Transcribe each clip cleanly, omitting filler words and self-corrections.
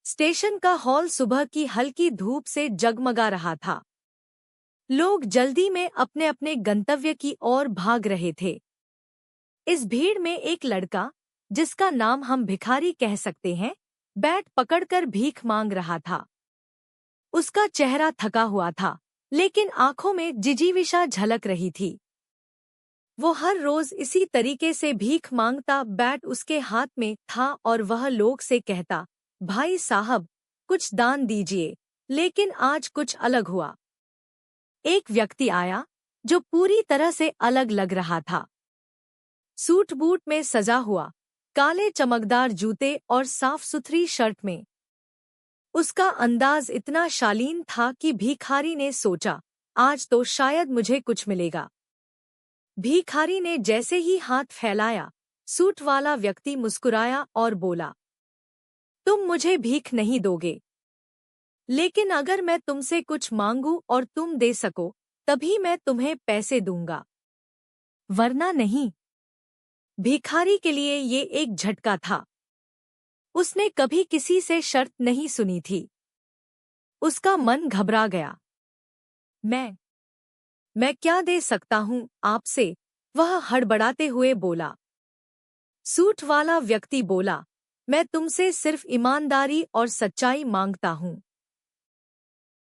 Station का hall सुबह की हल्की धूप से जगमगा रहा था। लोग जल्दी में अपने अपने गंतव्य की ओर भाग रहे थे। इस भीड़ में एक लड़का, जिसका नाम हम भिखारी कह सकते हैं, बैट पकड़कर भीख मांग रहा था। उसका चेहरा थका हुआ था, लेकिन आंखों में जिजीविषा झलक रही थी। वो हर रोज इसी तरीके से भीख मांगता। बैट उसके हाथ में था और वह लोग से कहता, भाई साहब, कुछ दान दीजिए। लेकिन आज कुछ अलग हुआ। एक व्यक्ति आया जो पूरी तरह से अलग लग रहा था। सूट बूट में सजा हुआ, काले चमकदार जूते और साफ सुथरी शर्ट में। उसका अंदाज इतना शालीन था कि भिखारी ने सोचा, आज तो शायद मुझे कुछ मिलेगा। भिखारी ने जैसे ही हाथ फैलाया, सूट वाला व्यक्ति मुस्कुराया और बोला, तुम मुझे भीख नहीं दोगे, लेकिन अगर मैं तुमसे कुछ मांगूं और तुम दे सको, तभी मैं तुम्हें पैसे दूंगा, वरना नहीं। भिखारी के लिए ये एक झटका था। उसने कभी किसी से शर्त नहीं सुनी थी। उसका मन घबरा गया। मैं क्या दे सकता हूँ आपसे? वह हड़बड़ाते हुए बोला। सूट वाला व्यक्ति बोला, मैं तुमसे सिर्फ ईमानदारी और सच्चाई मांगता हूँ।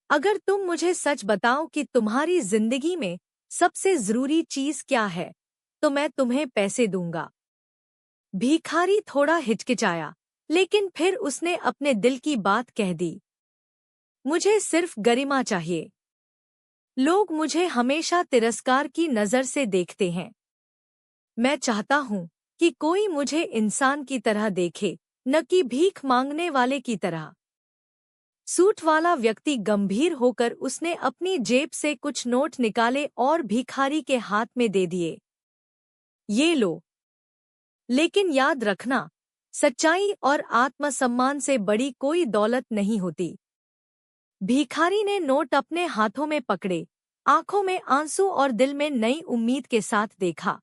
अगर तुम मुझे सच बताओ कि तुम्हारी जिंदगी में सबसे जरूरी चीज क्या है, तो मैं तुम्हें पैसे दूंगा। भिखारी थोड़ा हिचकिचाया, लेकिन फिर उसने अपने दिल की बात कह दी। मुझे सिर्फ गरिमा चाहिए। लोग मुझे हमेशा तिरस्कार की नजर से देखते हैं। मैं चाहता हूँ कि कोई मुझे इंसान की तरह देखे, न कि भीख मांगने वाले की तरह। सूट वाला व्यक्ति गंभीर होकर उसने अपनी जेब से कुछ नोट निकाले और भिखारी के हाथ में दे दिए। ये लो। लेकिन याद रखना, सच्चाई और आत्मसम्मान से बड़ी कोई दौलत नहीं होती। भिखारी ने नोट अपने हाथों में पकड़े, आंखों में आंसू और दिल में नई उम्मीद के साथ देखा।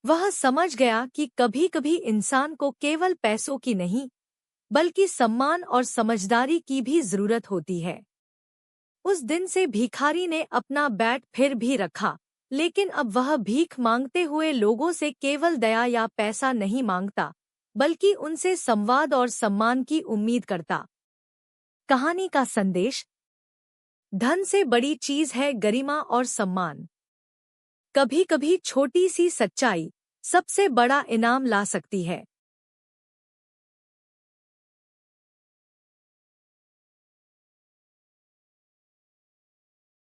वह समझ गया कि कभी-कभी इंसान को केवल पैसों की नहीं, बल्कि सम्मान और समझदारी की भी जरूरत होती है। उस दिन से भिखारी ने अपना बैट फिर भी रखा, लेकिन अब वह भीख मांगते हुए लोगों से केवल दया या पैसा नहीं मांगता, बल्कि उनसे संवाद और सम्मान की उम्मीद करता। कहानी का संदेश: धन से बड़ी चीज है गरिमा और सम्मान। कभी-कभी छोटी सी सच्चाई सबसे बड़ा इनाम ला सकती है।